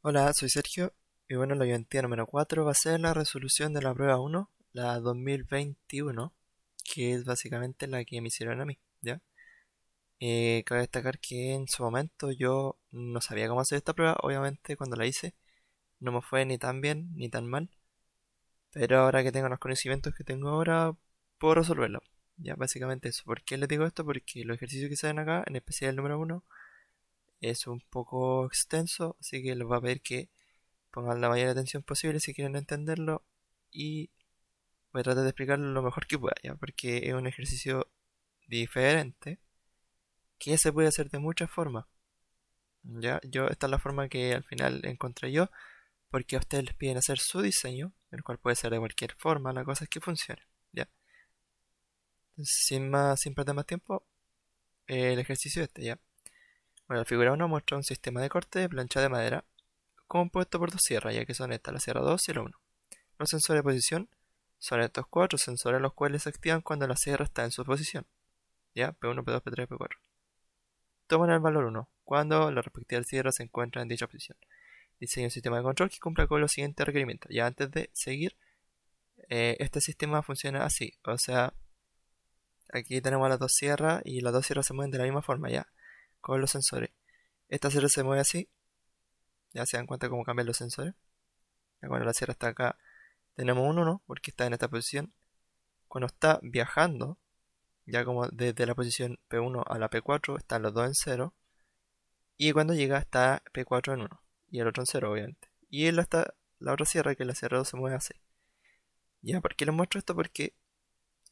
Hola, soy Sergio y bueno, la ayudantía número 4 va a ser la resolución de la prueba uno, la 2021, que es básicamente la que me hicieron a mí, ¿ya? Cabe destacar que en su momento yo no sabía cómo hacer esta prueba, obviamente cuando la hice no me fue ni tan bien ni tan mal, pero ahora que tengo los conocimientos que tengo ahora, puedo resolverlo. Ya, básicamente eso. ¿Por qué les digo esto? Porque los ejercicios que se ven acá, en especial el número uno, es un poco extenso, así que les voy a pedir que pongan la mayor atención posible si quieren entenderlo y voy a tratar de explicarlo lo mejor que pueda, ¿ya? Porque es un ejercicio diferente que se puede hacer de muchas formas, ¿ya? Esta es la forma que al final encontré yo, porque a ustedes les piden hacer su diseño, el cual puede ser de cualquier forma, la cosa es que funcione, ¿ya? Entonces, sin perder más tiempo, el ejercicio este, ¿ya? Bueno, la figura uno muestra un sistema de corte de plancha de madera compuesto por dos sierras, ya que son estas, la sierra 2 y la uno. Los sensores de posición son estos cuatro sensores los cuales se activan cuando la sierra está en su posición. ¿Ya? P1, P2, P3, P4. Toman el valor 1 cuando la respectiva sierra se encuentra en dicha posición. Diseña un sistema de control que cumpla con los siguientes requerimientos. Ya antes de seguir, este sistema funciona así. O sea, aquí tenemos las dos sierras y las dos sierras se mueven de la misma forma, ¿ya? Con los sensores. Esta sierra se mueve así. Ya se dan cuenta cómo cambian los sensores. Ya cuando la sierra está acá, tenemos un 1 porque está en esta posición. Cuando está viajando, ya como desde la posición P1 a la P4 están los dos en cero. Y cuando llega está P4 en uno. Y el otro en cero, obviamente. Y él está la otra sierra, que la sierra 2 se mueve así. Ya, ¿por qué les muestro esto? Porque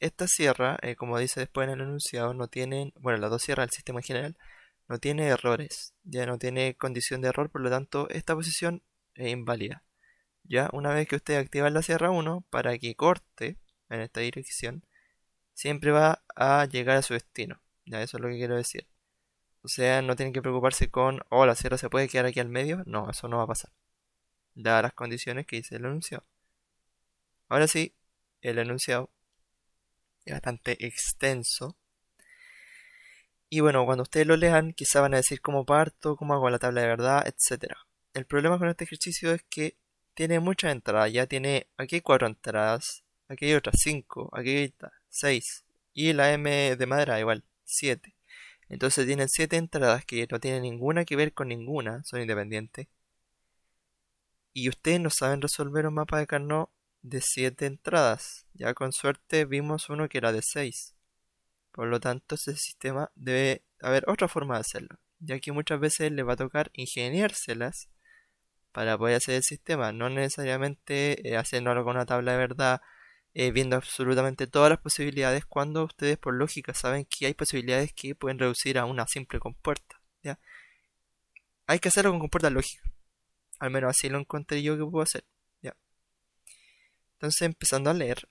esta sierra, como dice después en el enunciado, no tienen, bueno, las dos sierras del sistema en general, no tiene errores. Ya no tiene condición de error, por lo tanto, esta posición es inválida. Ya, una vez que ustedes activan la sierra 1 para que corte en esta dirección, siempre va a llegar a su destino. Ya, eso es lo que quiero decir. O sea, no tienen que preocuparse con, oh, la sierra se puede quedar aquí al medio. No, eso no va a pasar, dadas las condiciones que dice el enunciado. Ahora sí, el enunciado es bastante extenso. Y bueno, cuando ustedes lo lean, quizá van a decir cómo parto, cómo hago la tabla de verdad, etcétera. El problema con este ejercicio es que tiene muchas entradas. Ya tiene, aquí hay cuatro entradas, aquí hay otras cinco, aquí hay seis. Y la M de madera igual, siete. Entonces tienen siete entradas que no tienen ninguna que ver con ninguna, son independientes. Y ustedes no saben resolver un mapa de Carnot de 7 entradas. Ya con suerte vimos uno que era de 6. Por lo tanto, ese sistema debe haber otra forma de hacerlo. Ya que muchas veces les va a tocar ingeniárselas para poder hacer el sistema. No necesariamente haciéndolo con una tabla de verdad, viendo absolutamente todas las posibilidades, cuando ustedes por lógica saben que hay posibilidades que pueden reducir a una simple compuerta. ¿Ya? Hay que hacerlo con compuertas lógicas. Al menos así lo encontré yo que puedo hacer. ¿Ya? Entonces, empezando a leer,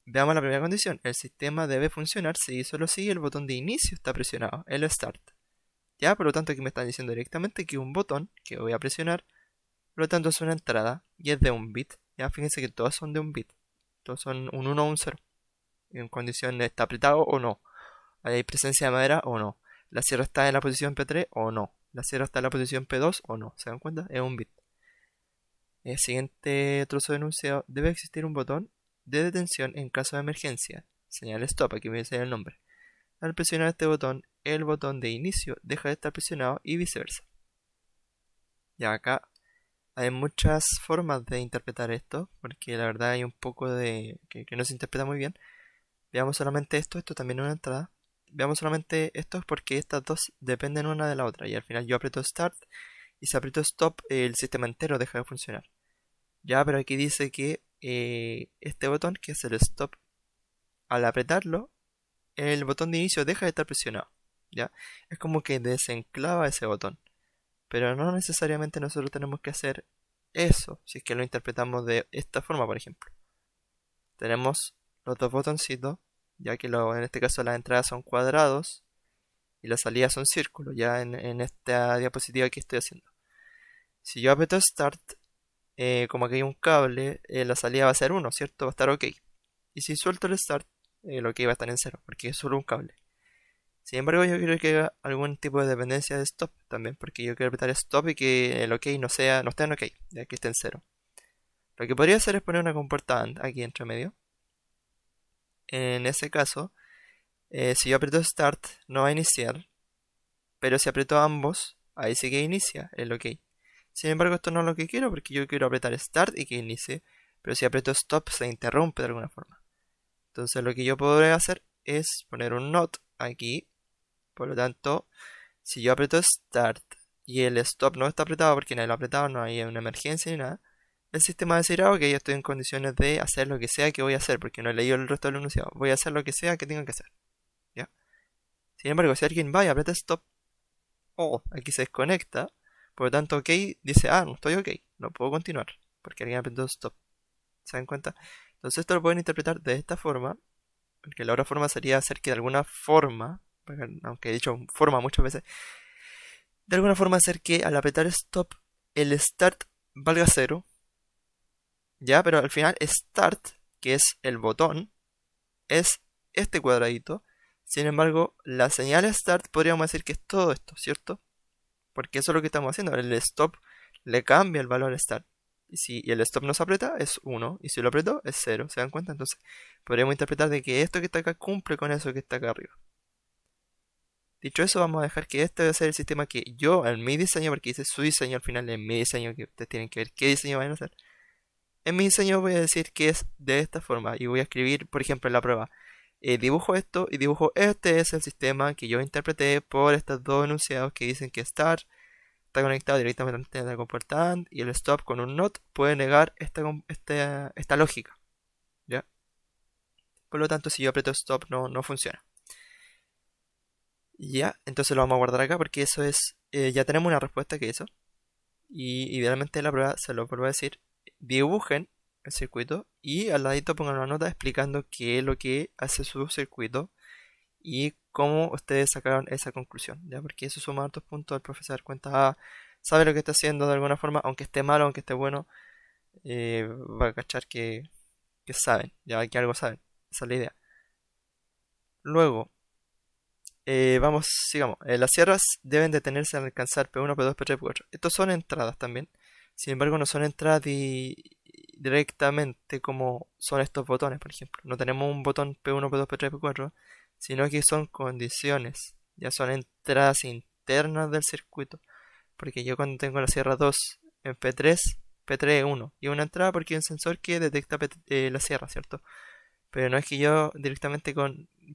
veamos la primera condición. El sistema debe funcionar si solo si el botón de inicio está presionado, el Start. Ya, por lo tanto, aquí me están diciendo directamente que un botón que voy a presionar, por lo tanto, es una entrada y es de un bit. Ya, fíjense que todas son de un bit. Todos son un 1 o un 0. En condición de está apretado o no. Hay presencia de madera o no. La sierra está en la posición P3 o no. La sierra está en la posición P2 o no. ¿Se dan cuenta? Es un bit. El siguiente trozo de enunciado: debe existir un botón de detención en caso de emergencia. Señal stop, aquí me dice el nombre. Al presionar este botón, el botón de inicio deja de estar presionado y viceversa. Ya acá hay muchas formas de interpretar esto, porque la verdad hay un poco de que no se interpreta muy bien. Veamos solamente esto también es una entrada. Veamos solamente esto porque estas dos dependen una de la otra, y al final yo aprieto Start y si aprieto Stop el sistema entero deja de funcionar. Ya, pero aquí dice que este botón, que es el Stop, al apretarlo, el botón de inicio deja de estar presionado. Ya, es como que desenclava ese botón. Pero no necesariamente nosotros tenemos que hacer eso, si es que lo interpretamos de esta forma, por ejemplo. Tenemos los dos botoncitos, ya que en este caso las entradas son cuadrados y las salidas son círculos, ya en esta diapositiva que estoy haciendo. Si yo aprieto Start, como aquí hay un cable, la salida va a ser 1, ¿cierto? Va a estar ok. Y si suelto el Start, el ok va a estar en 0, porque es solo un cable. Sin embargo, yo quiero que haya algún tipo de dependencia de stop también, porque yo quiero apretar stop y que el OK no esté en OK, ya que esté en cero. Lo que podría hacer es poner una compuerta AND aquí entre medio. En ese caso, si yo aprieto Start, no va a iniciar, pero si aprieto ambos, ahí sí que inicia el OK. Sin embargo, esto no es lo que quiero, porque yo quiero apretar Start y que inicie, pero si aprieto Stop se interrumpe de alguna forma. Entonces lo que yo podría hacer es poner un NOT aquí. Por lo tanto, si yo aprieto Start y el Stop no está apretado porque nadie lo ha apretado, no hay una emergencia ni nada, el sistema decirá, ok, yo estoy en condiciones de hacer lo que sea que voy a hacer, porque no he leído el resto del enunciado. Voy a hacer lo que sea que tenga que hacer. ¿Ya? Sin embargo, si alguien va y aprieta Stop, aquí se desconecta, por lo tanto, OK dice, no estoy OK, no puedo continuar, porque alguien apretó Stop. ¿Se dan cuenta? Entonces esto lo pueden interpretar de esta forma, porque la otra forma sería hacer que de alguna forma, aunque he dicho forma muchas veces, de alguna forma hacer que al apretar Stop, el Start valga cero. Ya, pero al final Start, que es el botón, es este cuadradito. Sin embargo, la señal Start podríamos decir que es todo esto, ¿cierto? Porque eso es lo que estamos haciendo. El Stop le cambia el valor Start. Y si el Stop no se aprieta, es 1. Y si lo aprieto, es 0. ¿Se dan cuenta? Entonces, podríamos interpretar de que esto que está acá cumple con eso que está acá arriba. Dicho eso, vamos a dejar que este va a ser el sistema que yo, en mi diseño, porque dice su diseño al final, en mi diseño, que ustedes tienen que ver qué diseño van a hacer. En mi diseño voy a decir que es de esta forma y voy a escribir, por ejemplo, en la prueba. Dibujo esto y dibujo este es el sistema que yo interpreté por estos dos enunciados que dicen que start está conectado directamente a la compuerta AND y el stop con un NOT puede negar esta lógica. ¿Ya? Por lo tanto, si yo aprieto stop no funciona. Ya, entonces lo vamos a guardar acá porque eso es, ya tenemos una respuesta que eso. Y idealmente la prueba se lo vuelvo a decir, dibujen el circuito y al ladito pongan una nota explicando qué es lo que hace su circuito y cómo ustedes sacaron esa conclusión, ¿ya? Porque eso suma hartos puntos, el profesor cuenta, sabe lo que está haciendo de alguna forma, aunque esté malo, aunque esté bueno, va a cachar que saben, ya que algo saben, esa es la idea. Luego, sigamos. Las sierras deben detenerse al alcanzar P1, P2, P3, P4. Estos son entradas también. Sin embargo, no son entradas directamente como son estos botones, por ejemplo. No tenemos un botón P1, P2, P3, P4, sino que son condiciones. Ya son entradas internas del circuito. Porque yo cuando tengo la sierra 2 en P3, P3 es 1. Y una entrada porque hay un sensor que detecta la sierra, ¿cierto? Pero no es que yo directamente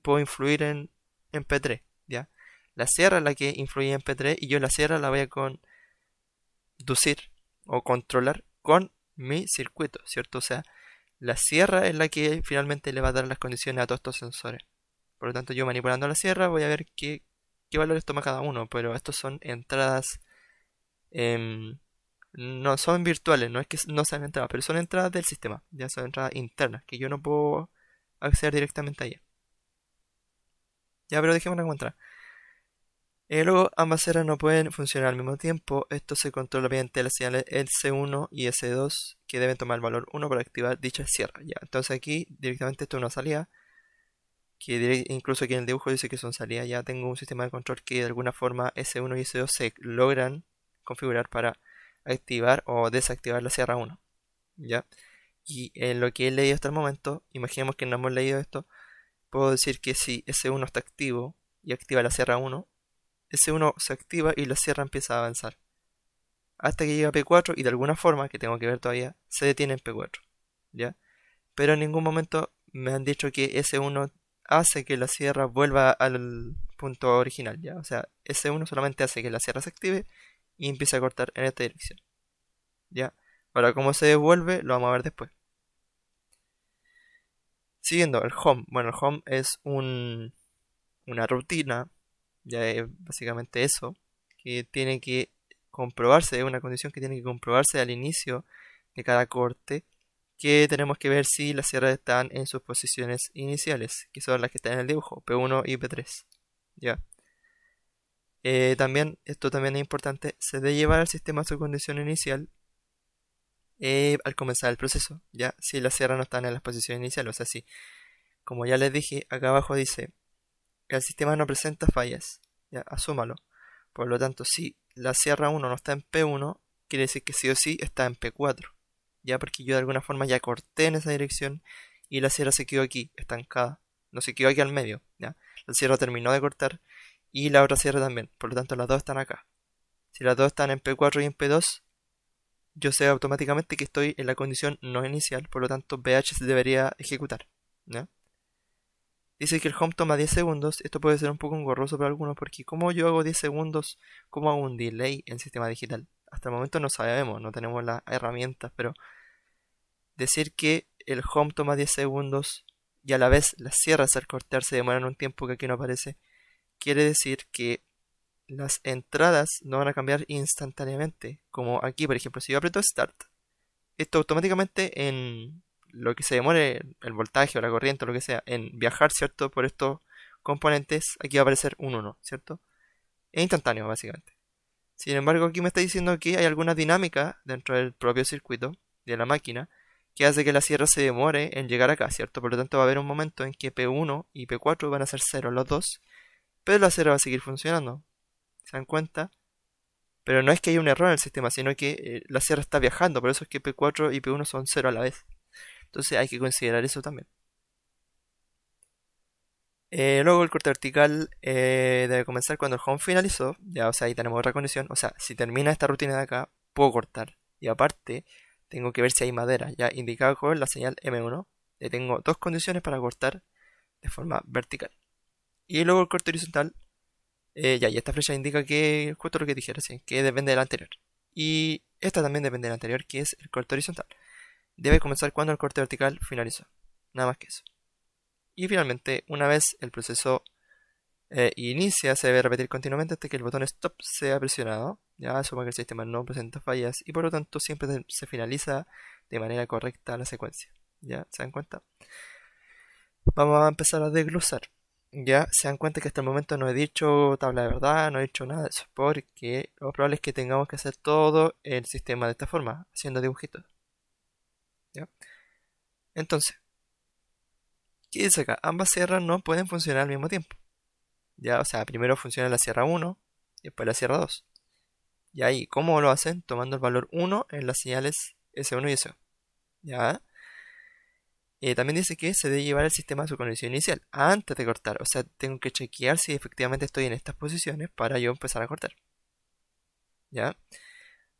puedo influir en P3, ¿ya? La sierra es la que influye en P3 y yo la sierra la voy a conducir o controlar con mi circuito, ¿cierto? O sea, la sierra es la que finalmente le va a dar las condiciones a todos estos sensores. Por lo tanto, yo manipulando la sierra voy a ver qué valores toma cada uno, pero estos son entradas, no son virtuales, no es que no sean entradas, pero son entradas del sistema, ya son entradas internas, que yo no puedo acceder directamente a ellas. Ya, pero dejémosla como entrada. Luego, ambas sierras no pueden funcionar al mismo tiempo. Esto se controla mediante las señales S1 y S2 que deben tomar el valor 1 para activar dicha sierra. Ya, entonces aquí directamente esto es una salida. Que incluso aquí en el dibujo dice que son salidas. Ya tengo un sistema de control que de alguna forma S1 y S2 se logran configurar para activar o desactivar la sierra 1. ¿Ya? Y en lo que he leído hasta el momento, imaginemos que no hemos leído esto, puedo decir que si S1 está activo y activa la sierra 1, S1 se activa y la sierra empieza a avanzar. Hasta que llega a P4 y de alguna forma, que tengo que ver todavía, se detiene en P4. ¿Ya? Pero en ningún momento me han dicho que S1 hace que la sierra vuelva al punto original. ¿Ya? O sea, S1 solamente hace que la sierra se active y empiece a cortar en esta dirección. ¿Ya? Ahora, cómo se devuelve, lo vamos a ver después. Siguiendo, el home. Bueno, el home es una rutina, ya es básicamente eso, que tiene que comprobarse, es una condición que tiene que comprobarse al inicio de cada corte, que tenemos que ver si las sierras están en sus posiciones iniciales, que son las que están en el dibujo, P1 y P3. ¿Ya? Esto también es importante, se debe llevar al sistema a su condición inicial al comenzar el proceso, ¿ya? Si las sierras no están en las posiciones iniciales, o sea, si, como ya les dije, acá abajo dice el sistema no presenta fallas, ya, asúmalo. Por lo tanto, si la sierra 1 no está en P1, quiere decir que sí o sí está en P4, ya, porque yo de alguna forma ya corté en esa dirección y la sierra se quedó aquí, estancada, no se quedó aquí al medio, ya. La sierra terminó de cortar y la otra sierra también, por lo tanto las dos están acá. Si las dos están en P4 y en P2, yo sé automáticamente que estoy en la condición no inicial, por lo tanto BH se debería ejecutar, ¿ya? Dice que el home toma 10 segundos. Esto puede ser un poco engorroso para algunos porque ¿cómo yo hago 10 segundos? ¿Cómo hago un delay en sistema digital? Hasta el momento no sabemos, no tenemos las herramientas, pero decir que el home toma 10 segundos y a la vez las sierras al cortar se demoran un tiempo que aquí no aparece, quiere decir que las entradas no van a cambiar instantáneamente. Como aquí, por ejemplo, si yo aprieto Start, esto automáticamente en lo que se demore el voltaje o la corriente o lo que sea en viajar, ¿cierto? Por estos componentes, aquí va a aparecer un 1, ¿cierto? Es instantáneo, básicamente. Sin embargo, aquí me está diciendo que hay alguna dinámica dentro del propio circuito de la máquina que hace que la sierra se demore en llegar acá, ¿cierto? Por lo tanto, va a haber un momento en que P1 y P4 van a ser 0 los dos, pero la sierra va a seguir funcionando. ¿Se dan cuenta? Pero no es que haya un error en el sistema, sino que la sierra está viajando, por eso es que P4 y P1 son 0 a la vez. Entonces hay que considerar eso también. Luego el corte vertical debe comenzar cuando el home finalizó. Ya, o sea, ahí tenemos otra condición. O sea, si termina esta rutina de acá, puedo cortar. Y aparte, tengo que ver si hay madera. Ya indicado con la señal M1. Tengo dos condiciones para cortar de forma vertical. Y luego el corte horizontal. Y esta flecha indica que, justo lo que dije recién, que depende del anterior. Y esta también depende del anterior, que es el corte horizontal. Debe comenzar cuando el corte vertical finalizó. Nada más que eso. Y finalmente, una vez el proceso inicia, se debe repetir continuamente hasta que el botón stop sea presionado. Ya asuma que el sistema no presenta fallas y por lo tanto siempre se finaliza de manera correcta la secuencia. ¿Ya? ¿Se dan cuenta? Vamos a empezar a desglosar. Ya se dan cuenta que hasta el momento no he dicho tabla de verdad, no he dicho nada de eso, porque lo probable es que tengamos que hacer todo el sistema de esta forma, haciendo dibujitos. ¿Ya? Entonces, ¿qué dice acá? Ambas sierras no pueden funcionar al mismo tiempo. Ya, o sea, primero funciona la sierra 1 y después la sierra 2. Y ahí, ¿cómo lo hacen? Tomando el valor 1 en las señales S1 y S2. Ya. También dice que se debe llevar el sistema a su condición inicial antes de cortar. O sea, tengo que chequear si efectivamente estoy en estas posiciones para yo empezar a cortar. ¿Ya?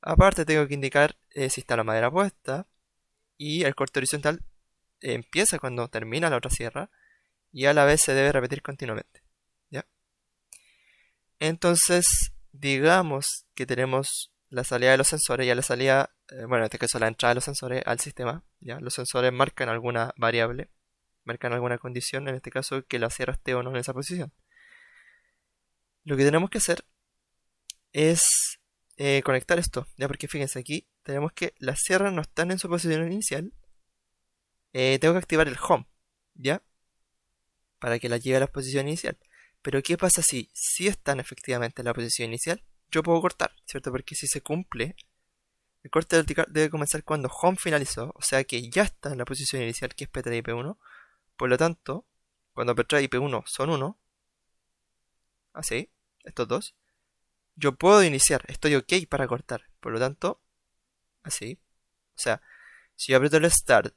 Aparte tengo que indicar si está la madera puesta. Y el corte horizontal empieza cuando termina la otra sierra. Y a la vez se debe repetir continuamente. ¿Ya? Entonces, digamos que tenemos la salida de los sensores y a la salida, bueno, en este caso la entrada de los sensores al sistema. ¿Ya? Los sensores marcan alguna variable, marcan alguna condición, en este caso que la sierra esté o no en esa posición. Lo que tenemos que hacer es conectar esto, ya, porque fíjense aquí, tenemos que las sierras no están en su posición inicial. Tengo que activar el home, ¿ya? Para que la lleve a la posición inicial. Pero ¿qué pasa si están efectivamente en la posición inicial? Yo puedo cortar, ¿cierto? Porque si se cumple, el corte vertical debe comenzar cuando home finalizó, o sea que ya está en la posición inicial, que es P3 y P1. Por lo tanto, cuando P3 y P1 son 1, así, estos dos, yo puedo iniciar, estoy ok para cortar. Por lo tanto, así. O sea, si yo aprieto el start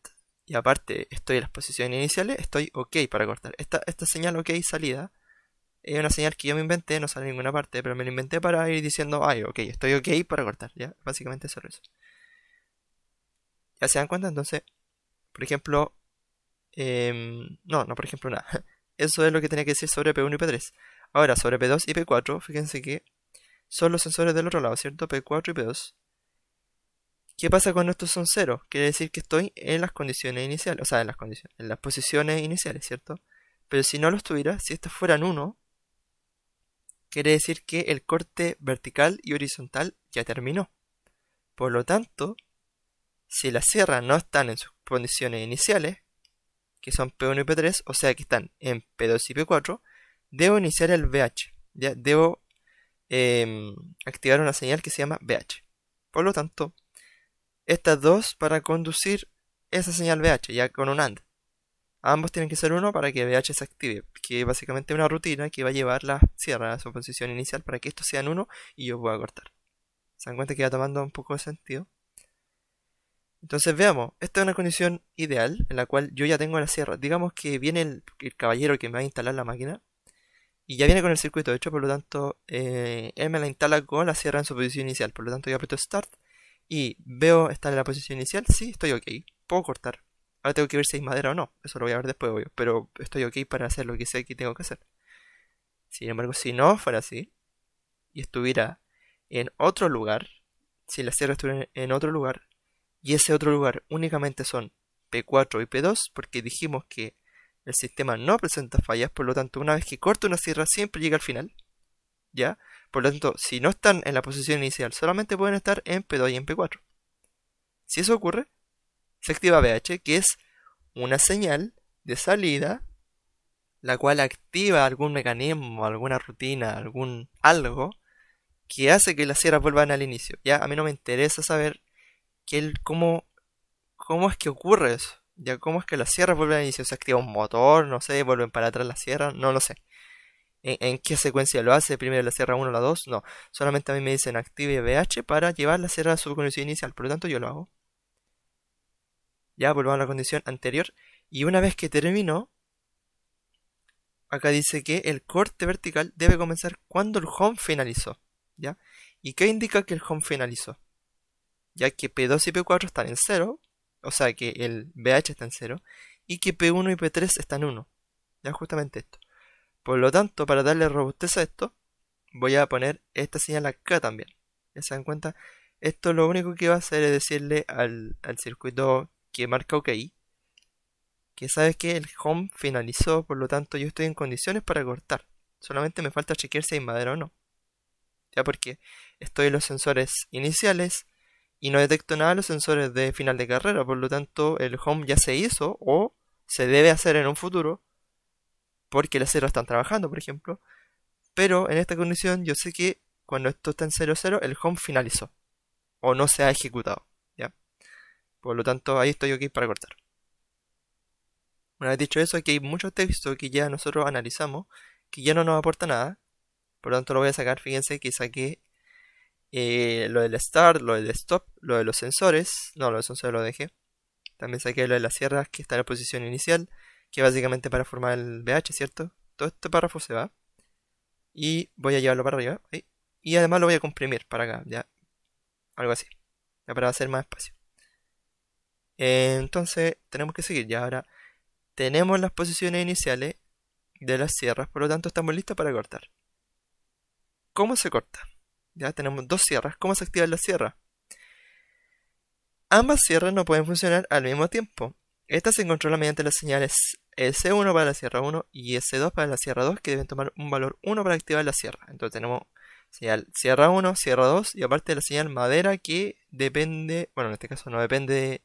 y aparte estoy en las posiciones iniciales, estoy ok para cortar. Esta señal ok salida es una señal que yo me inventé, no sale en ninguna parte, pero me la inventé para ir diciendo, ay, ok, estoy ok para cortar, ¿ya? Básicamente eso es eso. ¿Ya se dan cuenta? Entonces, por ejemplo, no, por ejemplo, nada. Eso es lo que tenía que decir sobre P1 y P3. Ahora, sobre P2 y P4, fíjense que son los sensores del otro lado, ¿cierto? P4 y P2. ¿Qué pasa cuando estos son 0? Quiere decir que estoy en las condiciones iniciales, o sea, en las posiciones iniciales, ¿cierto? Pero si no lo estuviera, si estos fueran 1, quiere decir que el corte vertical y horizontal ya terminó. Por lo tanto, si las sierras no están en sus condiciones iniciales, que son P1 y P3, o sea que están en P2 y P4, debo iniciar el VH. Ya debo activar una señal que se llama VH. Por lo tanto, estas dos para conducir esa señal VH, ya con un AND. Ambos tienen que ser 1 para que BH se active, que básicamente es una rutina que va a llevar la sierra a su posición inicial para que estos sean 1 y yo pueda cortar. ¿Se dan cuenta que va tomando un poco de sentido? Entonces veamos, esta es una condición ideal en la cual yo ya tengo la sierra. Digamos que viene el caballero que me va a instalar la máquina y ya viene con el circuito hecho, por lo tanto él me la instala con la sierra en su posición inicial. Por lo tanto yo aprieto Start y veo estar en la posición inicial, sí, estoy ok, puedo cortar. Ahora tengo que ver si hay madera o no, eso lo voy a ver después, obvio, pero estoy ok para hacer lo que sé que tengo que hacer. Sin embargo, si no fuera así y estuviera en otro lugar, si la sierra estuviera en otro lugar, y ese otro lugar únicamente son P4 y P2, porque dijimos que el sistema no presenta fallas, por lo tanto, una vez que corto una sierra siempre llega al final, ¿ya? Por lo tanto, si no están en la posición inicial, solamente pueden estar en P2 y en P4. Si eso ocurre, se activa BH, que es una señal de salida, la cual activa algún mecanismo, alguna rutina, algún algo, que hace que las sierras vuelvan al inicio. Ya, a mí no me interesa saber cómo es que ocurre eso. Ya, cómo es que las sierras vuelven al inicio. Se activa un motor, no sé, vuelven para atrás las sierras, no lo sé. ¿En qué secuencia lo hace? Primero la sierra 1 o la 2, no. Solamente a mí me dicen active BH para llevar la sierra a su condición inicial, por lo tanto yo lo hago. Ya, volvamos a la condición anterior. Y una vez que terminó, acá dice que el corte vertical debe comenzar cuando el home finalizó. ¿Ya? ¿Y qué indica que el home finalizó? Ya que P2 y P4 están en 0, o sea que el BH está en 0, y que P1 y P3 están en 1. Ya, justamente esto. Por lo tanto, para darle robustez a esto, voy a poner esta señal acá también. ¿Ya se dan cuenta? Esto lo único que va a hacer es decirle al circuito que marca OK, que sabes que el home finalizó, por lo tanto yo estoy en condiciones para cortar. Solamente me falta chequear si hay madera o no. Ya, porque estoy en los sensores iniciales y no detecto nada de los sensores de final de carrera, por lo tanto el home ya se hizo o se debe hacer en un futuro porque las ceros están trabajando, por ejemplo. Pero en esta condición yo sé que cuando esto está en 0,0 el home finalizó o no se ha ejecutado, ¿ya? Por lo tanto ahí estoy ok para cortar. Una vez dicho eso, aquí hay mucho texto que ya nosotros analizamos que ya no nos aporta nada, por lo tanto lo voy a sacar. Fíjense que saqué lo del start, lo del stop, lo de los sensores, no, lo de los sensores lo dejé. También saqué lo de las sierras que está en la posición inicial, que básicamente para formar el BH, ¿cierto? Todo este párrafo se va. Y voy a llevarlo para arriba. ¿Sí? Y además lo voy a comprimir para acá, ya. Algo así. Ya para hacer más espacio. Entonces tenemos que seguir. Ya ahora tenemos las posiciones iniciales de las sierras, por lo tanto estamos listos para cortar. ¿Cómo se corta? Ya tenemos dos sierras. ¿Cómo se activan las sierras? Ambas sierras no pueden funcionar al mismo tiempo. Esta se controla mediante las señales S1 para la sierra 1 y S2 para la sierra 2, que deben tomar un valor 1 para activar la sierra. Entonces tenemos señal sierra 1, sierra 2 y aparte la señal madera, que depende, bueno, en este caso no depende,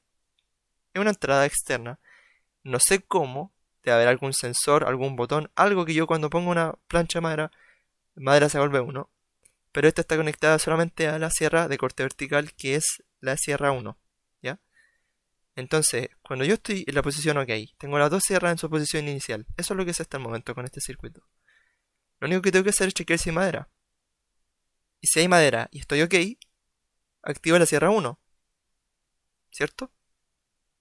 es una entrada externa. No sé cómo, debe haber algún sensor, algún botón, algo que yo cuando pongo una plancha de madera se vuelve 1. Pero esta está conectada solamente a la sierra de corte vertical, que es la sierra 1. ¿Ya? Entonces, cuando yo estoy en la posición OK, tengo las dos sierras en su posición inicial. Eso es lo que se hasta el momento con este circuito. Lo único que tengo que hacer es chequear si hay madera. Y si hay madera y estoy OK, activo la sierra 1. ¿Cierto?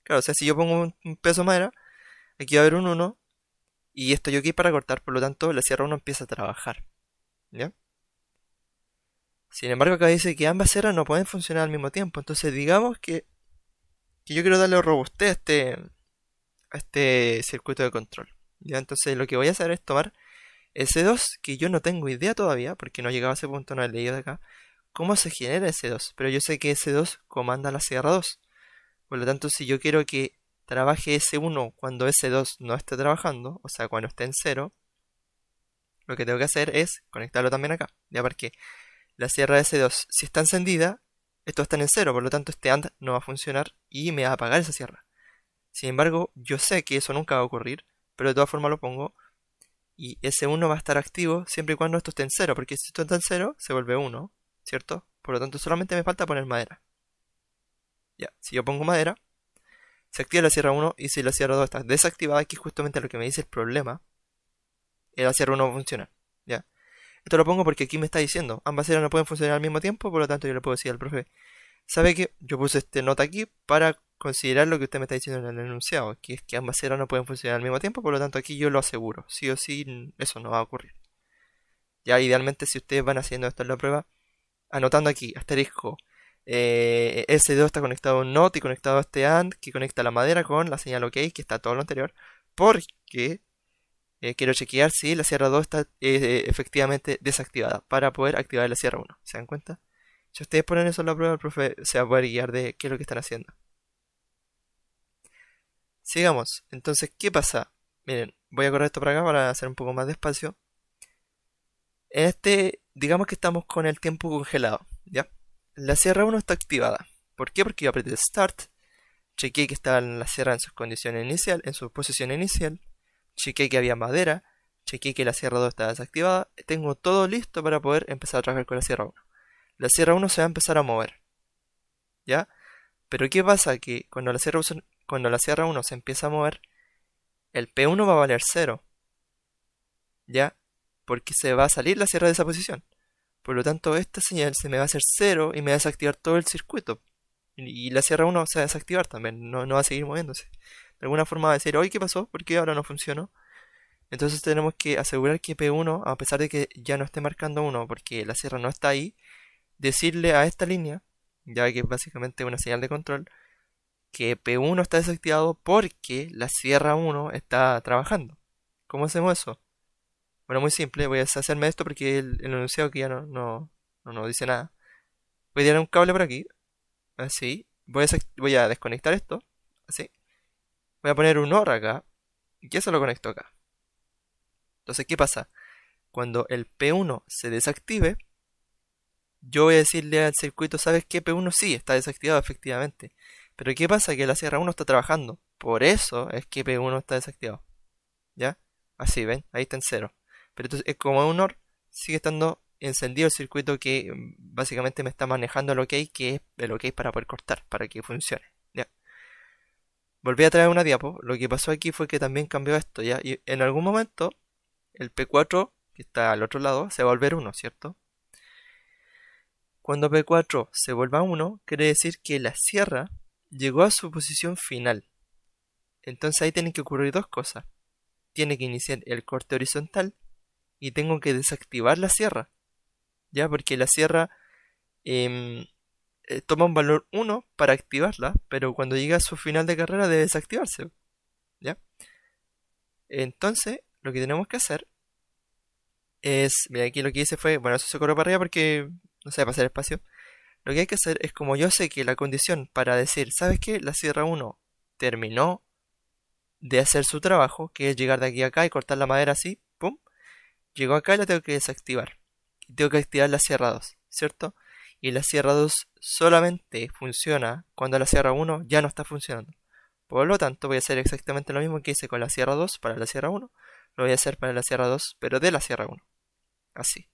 Claro, o sea, si yo pongo un peso de madera, aquí va a haber un 1 y estoy OK para cortar, por lo tanto la sierra 1 empieza a trabajar. ¿Ya? Sin embargo, acá dice que ambas sierras no pueden funcionar al mismo tiempo. Entonces, digamos que yo quiero darle robustez a este circuito de control. ¿Ya? Entonces, lo que voy a hacer es tomar S2, que yo no tengo idea todavía, porque no he llegado a ese punto, no he leído de acá, cómo se genera S2. Pero yo sé que S2 comanda la sierra 2. Por lo tanto, si yo quiero que trabaje S1 cuando S2 no esté trabajando, o sea, cuando esté en 0, lo que tengo que hacer es conectarlo también acá. Ya, porque la sierra S2, si está encendida, estos están en 0, por lo tanto este AND no va a funcionar y me va a apagar esa sierra. Sin embargo, yo sé que eso nunca va a ocurrir, pero de todas formas lo pongo y S1 va a estar activo siempre y cuando esto esté en 0, porque si esto está en 0, se vuelve 1, ¿cierto? Por lo tanto, solamente me falta poner madera. Ya, si yo pongo madera, se activa la sierra 1 y si la sierra 2 está desactivada, que es justamente lo que me dice el problema, la sierra 1 va a funcionar, ¿ya? Esto lo pongo porque aquí me está diciendo, ambas sierras no pueden funcionar al mismo tiempo, por lo tanto yo le puedo decir al profe, ¿sabe qué? Yo puse este nota aquí para considerar lo que usted me está diciendo en el enunciado, que es que ambas sierras no pueden funcionar al mismo tiempo, por lo tanto aquí yo lo aseguro, sí o sí eso no va a ocurrir. Ya idealmente si ustedes van haciendo esto en la prueba, anotando aquí, asterisco, S2 está conectado a un NOT y conectado a este AND que conecta la madera con la señal OK, que está todo lo anterior, porque quiero chequear si la sierra 2 está efectivamente desactivada para poder activar la sierra 1. ¿Se dan cuenta? Si ustedes ponen eso en la prueba, el profe se va a poder guiar de qué es lo que están haciendo. Sigamos. Entonces, ¿qué pasa? Miren, voy a correr esto para acá para hacer un poco más despacio. En este, digamos que estamos con el tiempo congelado, ¿ya? La sierra 1 está activada. ¿Por qué? Porque yo apreté Start, chequeé que estaba la sierra en sus condiciones inicial, en su posición inicial, chequeé que había madera, chequeé que la sierra 2 estaba desactivada, tengo todo listo para poder empezar a trabajar con la sierra 1. La sierra 1 se va a empezar a mover, ¿ya? Pero ¿qué pasa? Que cuando la sierra 1 se empieza a mover, el P1 va a valer 0, ¿ya? Porque se va a salir la sierra de esa posición. Por lo tanto, esta señal se me va a hacer 0 y me va a desactivar todo el circuito. Y la sierra 1 se va a desactivar también, no va a seguir moviéndose. De alguna forma va a decir, oye, ¿qué pasó? ¿Por qué ahora no funcionó? Entonces tenemos que asegurar que P1, a pesar de que ya no esté marcando 1 porque la sierra no está ahí, decirle a esta línea, ya que es básicamente una señal de control, que P1 está desactivado porque la sierra 1 está trabajando. ¿Cómo hacemos eso? Bueno, muy simple, voy a deshacerme de esto porque el enunciado que ya no dice nada. Voy a tirar un cable por aquí, así, voy a desconectar esto, así. Voy a poner un OR acá, y eso lo conecto acá. Entonces, ¿qué pasa? Cuando el P1 se desactive, yo voy a decirle al circuito, ¿sabes qué? P1 sí, está desactivado efectivamente. Pero ¿qué pasa? Que la sierra 1 está trabajando. Por eso es que P1 está desactivado. ¿Ya? Así, ¿ven? Ahí está en 0. Pero entonces, como es un OR, sigue estando encendido el circuito que básicamente me está manejando el OK, que es el OK para poder cortar, para que funcione. ¿Ya? Volví a traer una diapo. Lo que pasó aquí fue que también cambió esto, ¿ya? Y en algún momento, el P4, que está al otro lado, se va a volver 1, ¿cierto? Cuando P4 se vuelva 1, quiere decir que la sierra llegó a su posición final. Entonces ahí tienen que ocurrir dos cosas. Tiene que iniciar el corte horizontal y tengo que desactivar la sierra. ¿Ya? Porque la sierra toma un valor 1 para activarla, pero cuando llega a su final de carrera debe desactivarse. ¿Ya? Entonces, lo que tenemos que hacer es, mira, aquí lo que hice fue, bueno, eso se corrió para arriba porque, no sé, para hacer espacio. Lo que hay que hacer es, como yo sé que la condición para decir, ¿sabes qué? La sierra 1 terminó de hacer su trabajo, que es llegar de aquí a acá y cortar la madera así, pum, llegó acá y la tengo que desactivar. Y tengo que activar la sierra 2, ¿cierto? Y la sierra 2 solamente funciona cuando la sierra 1 ya no está funcionando. Por lo tanto, voy a hacer exactamente lo mismo que hice con la sierra 2 para la sierra 1. Lo voy a hacer para la sierra 2, pero de la sierra 1. Así.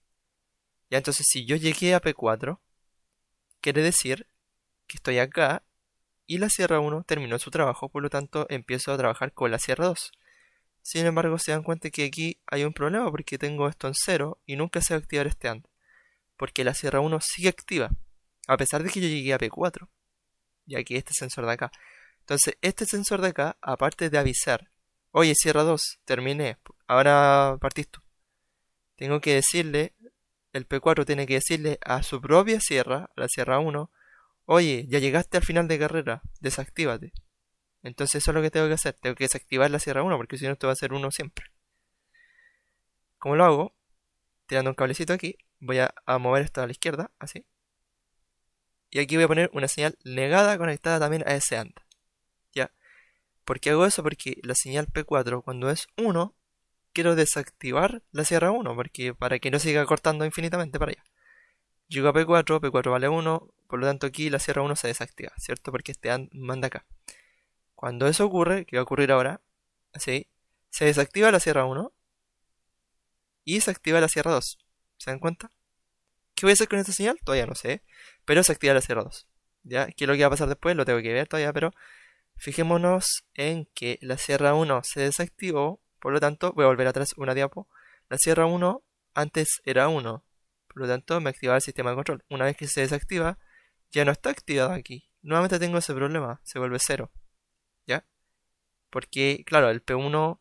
Ya entonces, si yo llegué a P4, quiere decir que estoy acá y la sierra 1 terminó su trabajo, por lo tanto empiezo a trabajar con la sierra 2. Sin embargo, se dan cuenta que aquí hay un problema porque tengo esto en 0 y nunca se va a activar este AND. Porque la sierra 1 sigue activa, a pesar de que yo llegué a P4, ya que este sensor de acá. Entonces, este sensor de acá, aparte de avisar, oye, sierra 2, terminé, ahora partís tú. Tengo que decirle, el P4 tiene que decirle a su propia sierra, la sierra 1, oye, ya llegaste al final de carrera, desactívate. Entonces eso es lo que tengo que hacer, tengo que desactivar la sierra 1, porque si no esto va a ser 1 siempre. ¿Cómo lo hago? Tirando un cablecito aquí, voy a mover esto a la izquierda, así. Y aquí voy a poner una señal negada conectada también a ese AND. ¿Ya? ¿Por qué hago eso? Porque la señal P4 cuando es 1, quiero desactivar la sierra 1, porque para que no siga cortando infinitamente para allá. Llego a P4, P4 vale 1, por lo tanto aquí la sierra 1 se desactiva, ¿cierto? Porque este AND manda acá. Cuando eso ocurre, que va a ocurrir ahora, así, se desactiva la sierra 1 y se activa la sierra 2. ¿Se dan cuenta? ¿Qué voy a hacer con esta señal? Todavía no sé, pero se activa la sierra 2. ¿Ya? ¿Qué es lo que va a pasar después? Lo tengo que ver todavía, pero Fijémonos en que la sierra 1 se desactivó, por lo tanto, voy a volver atrás una diapo. La sierra 1 antes era 1, por lo tanto me activaba el sistema de control. Una vez que se desactiva, ya no está activado aquí. Nuevamente tengo ese problema, se vuelve 0. ¿Ya? Porque, claro, el P1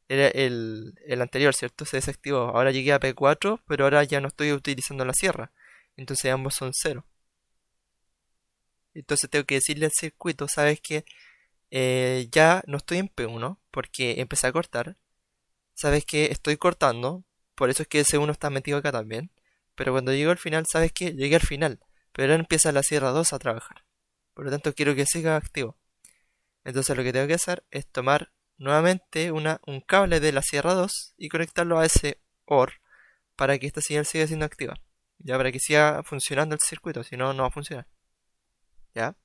era el anterior, ¿cierto? Se desactivó. Ahora llegué a P4, pero ahora ya no estoy utilizando la sierra. Entonces ambos son 0. Entonces tengo que decirle al circuito, ¿sabes qué? Ya no estoy en P1 porque empecé a cortar. Sabes que estoy cortando, por eso es que ese 1 está metido acá también. Pero cuando llego al final, sabes que llegué al final. Pero ahora empieza la sierra 2 a trabajar. Por lo tanto, quiero que siga activo. Entonces lo que tengo que hacer es tomar nuevamente un cable de la sierra 2 y conectarlo a ese OR para que esta señal siga siendo activa. Ya, para que siga funcionando el circuito, si no, no va a funcionar. ¿Ya?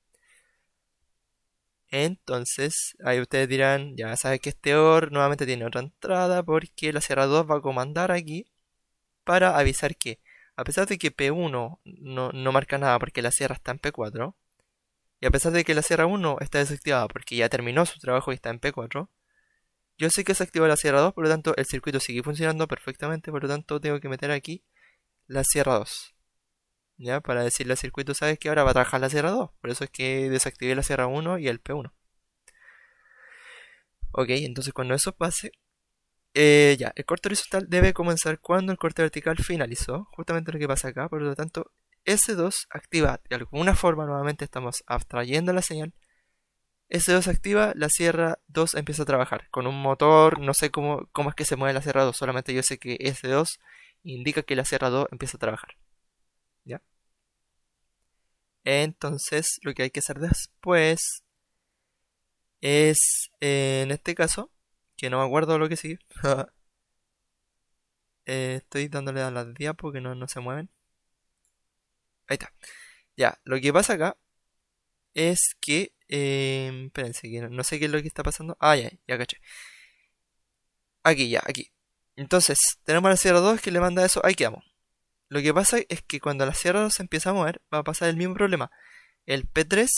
Entonces, ahí ustedes dirán, ya sabes que este OR nuevamente tiene otra entrada porque la sierra 2 va a comandar aquí para avisar que, a pesar de que P1 no marca nada porque la sierra está en P4, y a pesar de que la sierra 1 está desactivada porque ya terminó su trabajo y está en P4, yo sé que se activa la sierra 2, por lo tanto el circuito sigue funcionando perfectamente, por lo tanto tengo que meter aquí la sierra 2. ¿Ya? Para decirle al circuito, sabes que ahora va a trabajar la sierra 2, por eso es que desactivé la sierra 1 y el P1. Ok, entonces cuando eso pase, ya, el corte horizontal debe comenzar cuando el corte vertical finalizó, justamente lo que pasa acá, por lo tanto, S2 activa de alguna forma, nuevamente estamos abstrayendo la señal. S2 activa, la sierra 2 empieza a trabajar con un motor, no sé cómo es que se mueve la sierra 2, solamente yo sé que S2 indica que la sierra 2 empieza a trabajar. ¿Ya? Entonces, lo que hay que hacer después es, en este caso, que no me acuerdo lo que sigue, estoy dándole a las diapos que no se mueven. Ahí está. Ya, lo que pasa acá es que, espérense, que no sé qué es lo que está pasando. Ah, ya caché. Aquí, ya, aquí. Entonces, tenemos la sierra 2 que le manda eso, ahí quedamos. Lo que pasa es que cuando la sierra 2 se empieza a mover, va a pasar el mismo problema. El P3,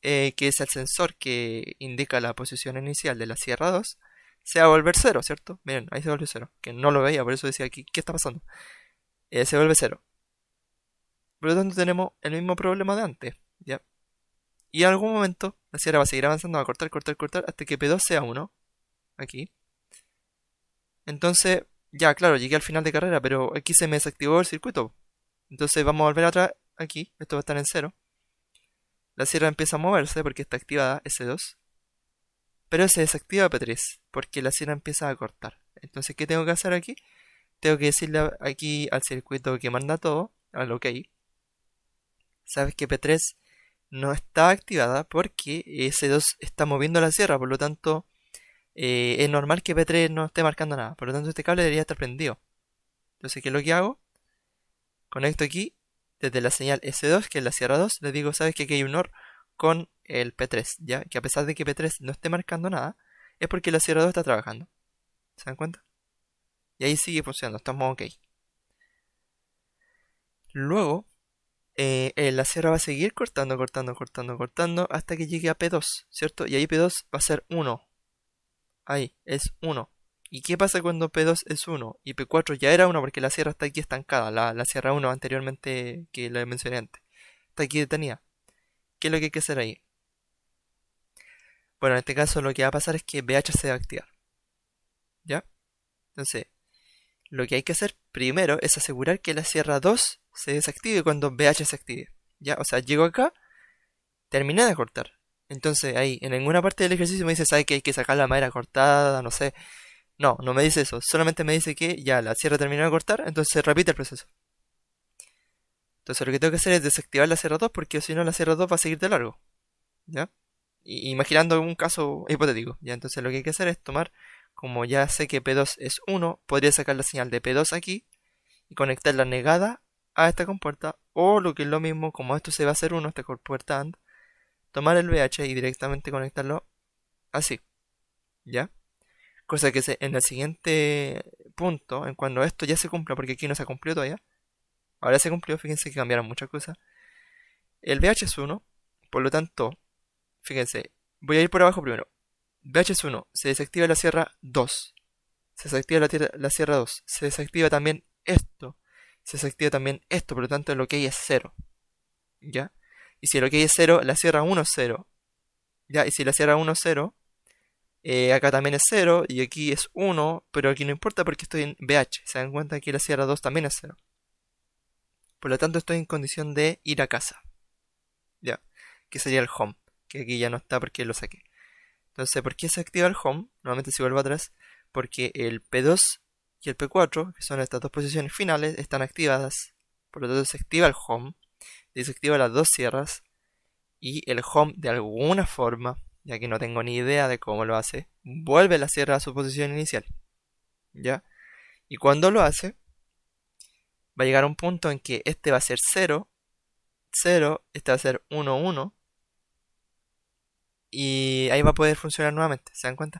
que es el sensor que indica la posición inicial de la sierra 2, se va a volver 0, ¿cierto? Miren, ahí se volvió 0, que no lo veía, por eso decía aquí, ¿qué está pasando? Se vuelve 0. Por lo tanto, tenemos el mismo problema de antes, ¿ya? Y en algún momento, la sierra va a seguir avanzando, va a cortar, cortar, cortar, hasta que P2 sea 1, aquí. Entonces, ya, claro, llegué al final de carrera, pero aquí se me desactivó el circuito. Entonces vamos a volver atrás aquí, esto va a estar en 0. La sierra empieza a moverse porque está activada S2. Pero se desactiva P3 porque la sierra empieza a cortar. Entonces, ¿qué tengo que hacer aquí? Tengo que decirle aquí al circuito que manda todo, al OK. Sabes que P3 no está activada porque S2 está moviendo la sierra, por lo tanto es normal que P3 no esté marcando nada. Por lo tanto, este cable debería estar prendido. Entonces, ¿qué es lo que hago? Conecto aquí desde la señal S2, que es la sierra 2, le digo, sabes que aquí hay un OR con el P3, ya que a pesar de que P3 no esté marcando nada, es porque la sierra 2 está trabajando. ¿Se dan cuenta? Y ahí sigue funcionando, estamos OK. Luego, la sierra va a seguir cortando, cortando, cortando, cortando hasta que llegue a P2, ¿cierto? Y ahí P2 va a ser 1. Ahí, es 1. ¿Y qué pasa cuando P2 es 1? Y P4 ya era 1 porque la sierra está aquí estancada, la sierra 1 anteriormente que la mencioné antes. Está aquí detenida. ¿Qué es lo que hay que hacer ahí? Bueno, en este caso lo que va a pasar es que BH se va a activar. ¿Ya? Entonces, lo que hay que hacer primero es asegurar que la sierra 2 se desactive cuando BH se active. ¿Ya? O sea, llego acá, terminé de cortar. Entonces ahí, en ninguna parte del ejercicio me dice, ¿sabes que hay que sacar la madera cortada? No sé. No me dice eso. Solamente me dice que ya la sierra terminó de cortar, entonces se repite el proceso. Entonces lo que tengo que hacer es desactivar la sierra 2 porque si no la sierra 2 va a seguir de largo. ¿Ya? Imaginando un caso hipotético. ¿Ya? Entonces lo que hay que hacer es tomar, como ya sé que P2 es 1, podría sacar la señal de P2 aquí y conectar la negada a esta compuerta. O lo que es lo mismo, como esto se va a hacer 1, esta compuerta AND, tomar el VH y directamente conectarlo así. ¿Ya? Cosa que en el siguiente punto, en cuando esto ya se cumpla, porque aquí no se ha cumplido todavía, ahora se cumplió, fíjense que cambiaron muchas cosas. El VH es 1, por lo tanto, fíjense, voy a ir por abajo primero. VH1, se desactiva la sierra 2. Se desactiva la sierra 2. Se desactiva también esto. Se desactiva también esto, por lo tanto el OK es 0. ¿Ya? Y si el OK es 0, la sierra 1 es 0. ¿Ya? Y si la sierra 1 es 0, acá también es 0 y aquí es 1, pero aquí no importa porque estoy en VH. Se dan cuenta que la sierra 2 también es 0. Por lo tanto estoy en condición de ir a casa. ¿Ya? Que sería el home, que aquí ya no está porque lo saqué. Entonces, ¿por qué se activa el home? Nuevamente si vuelvo atrás, porque el P2 y el P4, que son estas dos posiciones finales, están activadas. Por lo tanto se activa el home, y se activa las dos sierras, y el home de alguna forma, ya que no tengo ni idea de cómo lo hace, vuelve la sierra a su posición inicial. ¿Ya? Y cuando lo hace, va a llegar a un punto en que este va a ser 0, 0, este va a ser 1, 1, y ahí va a poder funcionar nuevamente, ¿se dan cuenta?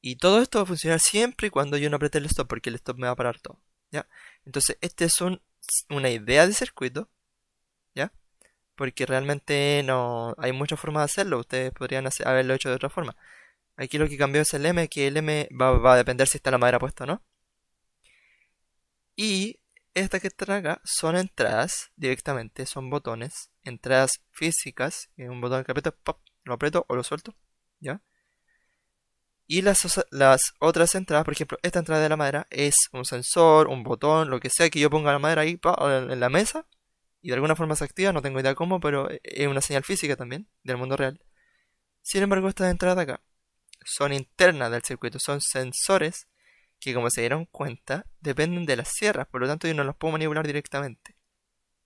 Y todo esto va a funcionar siempre y cuando yo no apriete el stop, porque el stop me va a parar todo, ¿ya? Entonces, este es una idea de circuito, ¿ya? Porque realmente no hay muchas formas de hacerlo, ustedes podrían haberlo hecho de otra forma. Aquí lo que cambió es el M, que el M va a depender si está la madera puesta o no. Y estas que están acá son entradas directamente, son botones, entradas físicas, que es un botón que aprieto, pop, lo aprieto o lo suelto, ¿ya? Y las otras entradas, por ejemplo, esta entrada de la madera es un sensor, un botón, lo que sea que yo ponga la madera ahí en la mesa y de alguna forma se activa, no tengo idea cómo, pero es una señal física también del mundo real. Sin embargo, estas entradas de acá son internas del circuito, son sensores que, como se dieron cuenta, dependen de las sierras, por lo tanto yo no los puedo manipular directamente.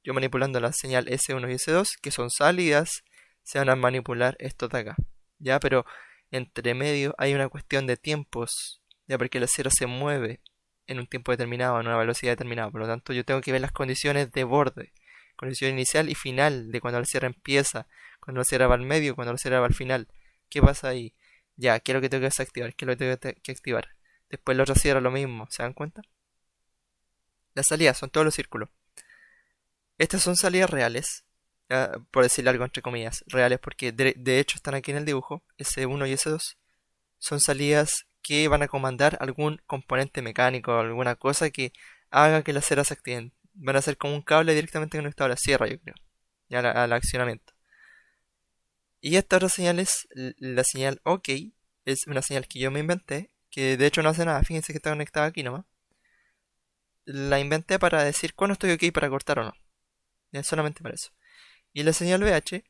Yo manipulando la señal S1 y S2, que son salidas, se van a manipular estos de acá, ¿ya? Pero entre medio hay una cuestión de tiempos, ya, porque la sierra se mueve en un tiempo determinado, en una velocidad determinada, por lo tanto yo tengo que ver las condiciones de borde, condición inicial y final, de cuando la sierra empieza, cuando la sierra va al medio, cuando la sierra va al final. ¿Qué pasa ahí? Ya, ¿qué es lo que tengo que desactivar? ¿Qué es lo que tengo que activar? Después la otra sierra lo mismo, ¿se dan cuenta? Las salidas son todos los círculos. Estas son salidas reales, por decirle algo entre comillas, reales porque de hecho están aquí en el dibujo, S1 y S2. Son salidas que van a comandar algún componente mecánico, alguna cosa que haga que las sierras se activen. Van a ser como un cable directamente conectado a la sierra, yo creo, y al accionamiento. Y esta otra señal es la señal OK, es una señal que yo me inventé, que de hecho no hace nada, fíjense que está conectada aquí nomás. La inventé para decir cuándo estoy OK para cortar o no. Ya, solamente para eso. Y la señal VH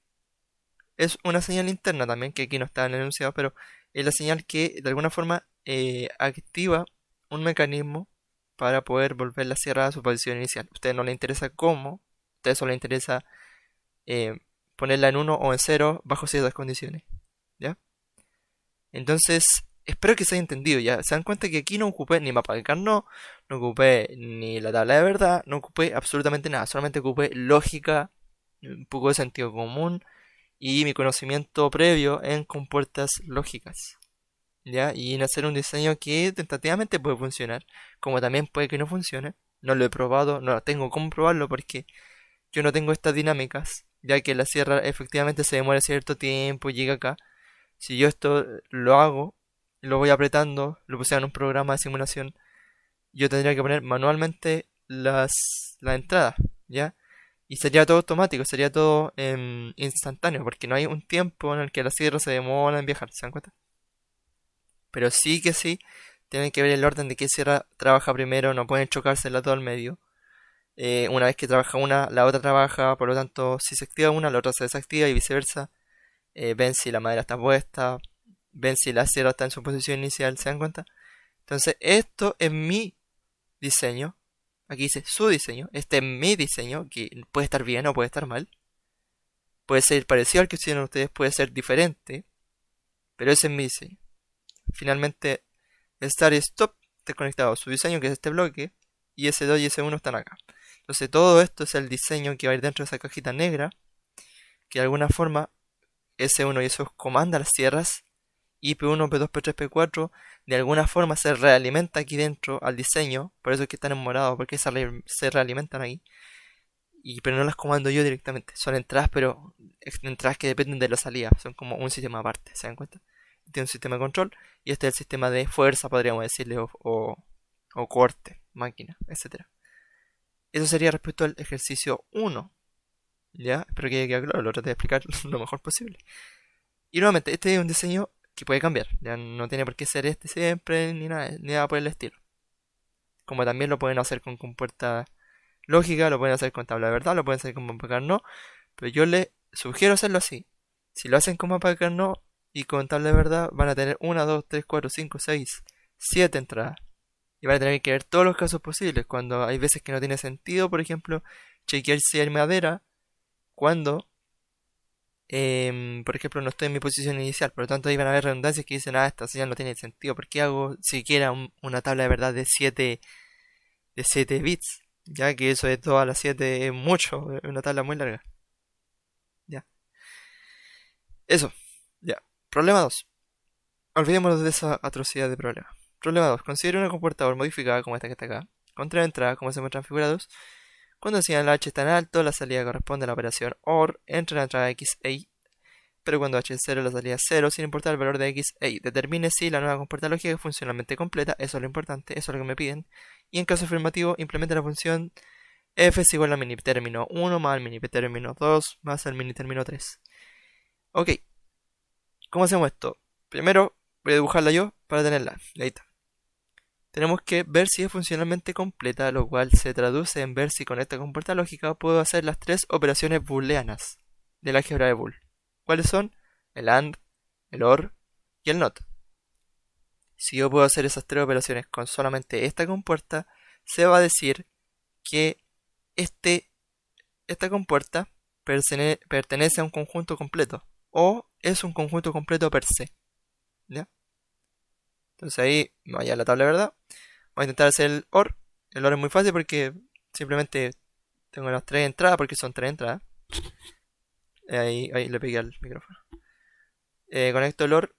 es una señal interna también, que aquí no está en el enunciado, pero es la señal que de alguna forma activa un mecanismo para poder volver la sierra a su posición inicial. A ustedes no les interesa cómo, a ustedes solo les interesa ponerla en 1 o en 0 bajo ciertas condiciones. ¿Ya? Entonces, espero que se haya entendido. Ya se dan cuenta que aquí no ocupé ni mapa de Carnot, no ocupé ni la tabla de verdad, no ocupé absolutamente nada, solamente ocupé lógica, un poco de sentido común y mi conocimiento previo en compuertas lógicas, ¿ya? Y en hacer un diseño que tentativamente puede funcionar, como también puede que no funcione. No lo he probado, no tengo cómo probarlo porque yo no tengo estas dinámicas, ya que la sierra efectivamente se demora cierto tiempo y llega acá. Si yo esto lo hago, lo voy apretando, lo puse en un programa de simulación, yo tendría que poner manualmente las entradas, ¿ya? Y sería todo automático, sería todo instantáneo, porque no hay un tiempo en el que la sierra se demora en viajar, ¿se dan cuenta? Pero sí que sí, tienen que ver el orden de qué sierra trabaja primero, no pueden chocársela todo al medio. Una vez que trabaja una, la otra trabaja, por lo tanto, si se activa una, la otra se desactiva y viceversa. Ven si la madera está puesta, ven si la sierra está en su posición inicial, ¿se dan cuenta? Entonces, esto es mi diseño. Aquí dice su diseño. Este es mi diseño, que puede estar bien o puede estar mal. Puede ser parecido al que hicieron ustedes, puede ser diferente. Pero ese es mi diseño. Finalmente, Start y Stop está conectado a su diseño, que es este bloque. Y S2 y S1 están acá. Entonces, todo esto es el diseño que va a ir dentro de esa cajita negra. Que de alguna forma, S1 y S2 comanda las sierras. Y P1, P2, P3, P4 de alguna forma se realimenta aquí dentro al diseño, por eso es que están en morado, porque se realimentan ahí, pero no las comando yo directamente, son entradas pero entradas que dependen de la salida, son como un sistema aparte, ¿se dan cuenta? Tiene un sistema de control y este es el sistema de fuerza, podríamos decirle, o corte, máquina, etcétera. Eso sería respecto al ejercicio 1. ¿Ya? Espero que quede claro, lo traté de explicar lo mejor posible. Y nuevamente, este es un diseño que puede cambiar. Ya no tiene por qué ser este siempre, ni nada por el estilo. Como también lo pueden hacer con compuerta lógica, lo pueden hacer con tabla de verdad, lo pueden hacer con mapa Carnot. Pero yo les sugiero hacerlo así. Si lo hacen con mapa Carnot y con tabla de verdad, van a tener 1, 2, 3, 4, 5, 6, 7 entradas. Y van a tener que ver todos los casos posibles. Cuando hay veces que no tiene sentido, por ejemplo, chequear si hay madera. Cuando, por ejemplo, no estoy en mi posición inicial. Por lo tanto, ahí van a haber redundancias que dicen, esta señal no tiene sentido. ¿Por qué hago siquiera una tabla de verdad de 7 bits? Ya que eso de todas las 7 es mucho. Es una tabla muy larga. Ya. Eso. Ya. Problema 2. Olvidémonos de esa atrocidad de problema. Problema 2. Considere una comportador modificada como esta que está acá. Con 3 entradas, como se muestra en figura 2. Cuando el señal H está en alto, la salida corresponde a la operación OR entre la entrada X e Y. Pero cuando H es 0, la salida es 0, sin importar el valor de X e Y. Determine si la nueva compuerta lógica es funcionalmente completa, eso es lo importante, eso es lo que me piden. Y en caso afirmativo, implemente la función f es igual a mini término 1 más el mini término 2 más el mini término 3. Ok, ¿cómo hacemos esto? Primero voy a dibujarla yo para tenerla. Ahí está. Tenemos que ver si es funcionalmente completa, lo cual se traduce en ver si con esta compuerta lógica puedo hacer las 3 operaciones booleanas del álgebra de Boole. ¿Cuáles son? El AND, el OR y el NOT. Si yo puedo hacer esas 3 operaciones con solamente esta compuerta, se va a decir que esta compuerta pertenece a un conjunto completo o es un conjunto completo per se. ¿Ya? Entonces ahí vaya a la tabla de verdad. Voy a intentar hacer el OR. El OR es muy fácil porque simplemente tengo las 3 entradas porque son 3 entradas. Ahí le pegué al micrófono. Conecto el OR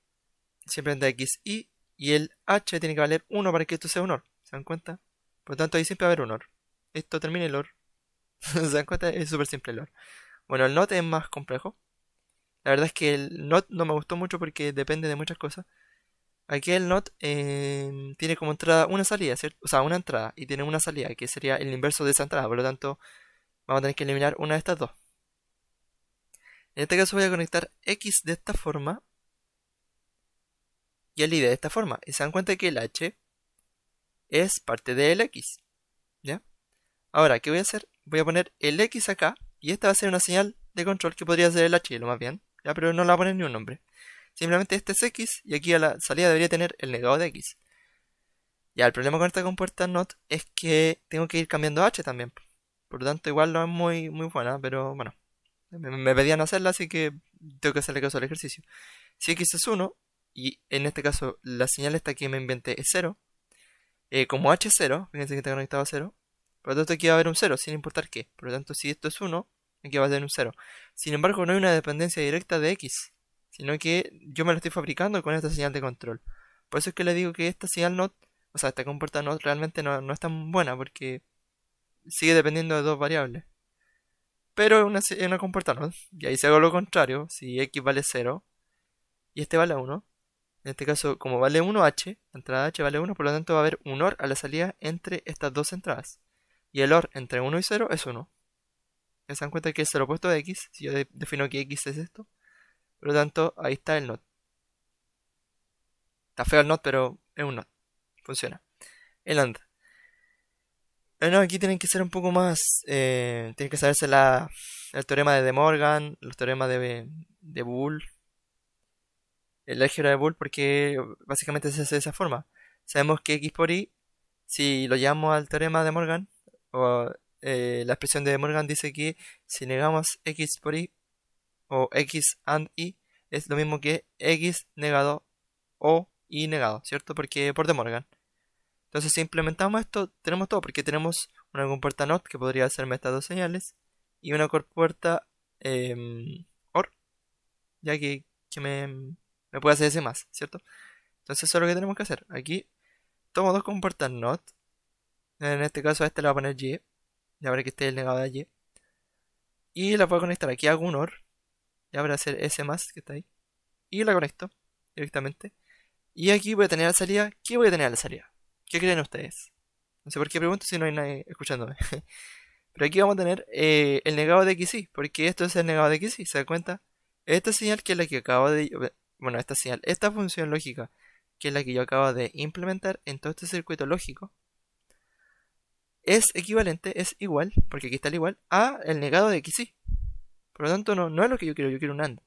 simplemente a XY y el H tiene que valer 1 para que esto sea un OR. ¿Se dan cuenta? Por lo tanto ahí siempre va a haber un OR. Esto termina el OR. ¿Se dan cuenta? Es súper simple el OR. Bueno, el NOT es más complejo. La verdad es que el NOT no me gustó mucho porque depende de muchas cosas. Aquí el NOT tiene como entrada una salida, ¿cierto? O sea, una entrada y tiene una salida, que sería el inverso de esa entrada. Por lo tanto, vamos a tener que eliminar una de estas dos. En este caso voy a conectar X de esta forma y el Y de esta forma. Y se dan cuenta que el H es parte del X. ¿Ya? Ahora, ¿qué voy a hacer? Voy a poner el X acá y esta va a ser una señal de control que podría ser el H, lo más bien. ¿Ya? Pero no le voy a poner ni un nombre. Simplemente este es X y aquí a la salida debería tener el negado de X. Ya, el problema con esta compuerta NOT es que tengo que ir cambiando H también. Por lo tanto, igual no es muy buena, pero bueno. Me pedían hacerla, así que tengo que hacerle caso al ejercicio. Si X es 1, y en este caso la señal esta que me inventé es 0, como H es 0, fíjense que está conectado a 0, por lo tanto aquí va a haber un 0, sin importar qué. Por lo tanto, si esto es 1, aquí va a tener un 0. Sin embargo, no hay una dependencia directa de X, sino que yo me lo estoy fabricando con esta señal de control. Por eso es que le digo que esta señal NOT, o sea, esta compuerta NOT realmente no es tan buena, porque sigue dependiendo de dos variables. Pero es una compuerta NOT. Y ahí si hago lo contrario, si X vale 0 y este vale 1, en este caso, como vale 1H, la entrada H vale 1, por lo tanto va a haber un OR a la salida entre estas dos entradas. Y el OR entre 1 y 0 es 1. ¿Se dan cuenta que es el opuesto de X? Si yo defino que X es esto. Por lo tanto, ahí está el NOT. Está feo el NOT, pero es un NOT. Funciona. El AND. Bueno, aquí tienen que ser un poco más... tienen que saberse el teorema de De Morgan, los teoremas de Boole, el álgebra de Boole, porque básicamente se hace de esa forma. Sabemos que X por Y, si lo llevamos al teorema de Morgan, o la expresión de De Morgan dice que si negamos X por Y, o X and Y, es lo mismo que X negado o Y negado, ¿cierto? Porque por De Morgan. Entonces, si implementamos esto, tenemos todo, porque tenemos una compuerta NOT que podría hacerme estas dos señales y una compuerta OR, ya que me puede hacer ese más, ¿cierto? Entonces, eso es lo que tenemos que hacer. Aquí tomo dos compuertas NOT, en este caso a este le voy a poner Y, ya veré que este es el negado de Y, y las voy a conectar. Aquí hago un OR, Ya para hacer ese más que está ahí. Y la conecto directamente. Y aquí voy a tener la salida. ¿Qué voy a tener a la salida? ¿Qué creen ustedes? No sé por qué pregunto si no hay nadie escuchándome. Pero aquí vamos a tener el negado de XY. Porque esto es el negado de XY, ¿se dan cuenta? Esta señal que es la que acabo de... Bueno, esta señal, esta función lógica, que es la que yo acabo de implementar en todo este circuito lógico, es equivalente, es igual, porque aquí está el igual, a el negado de XY. Por lo tanto, no es lo que yo quiero un AND.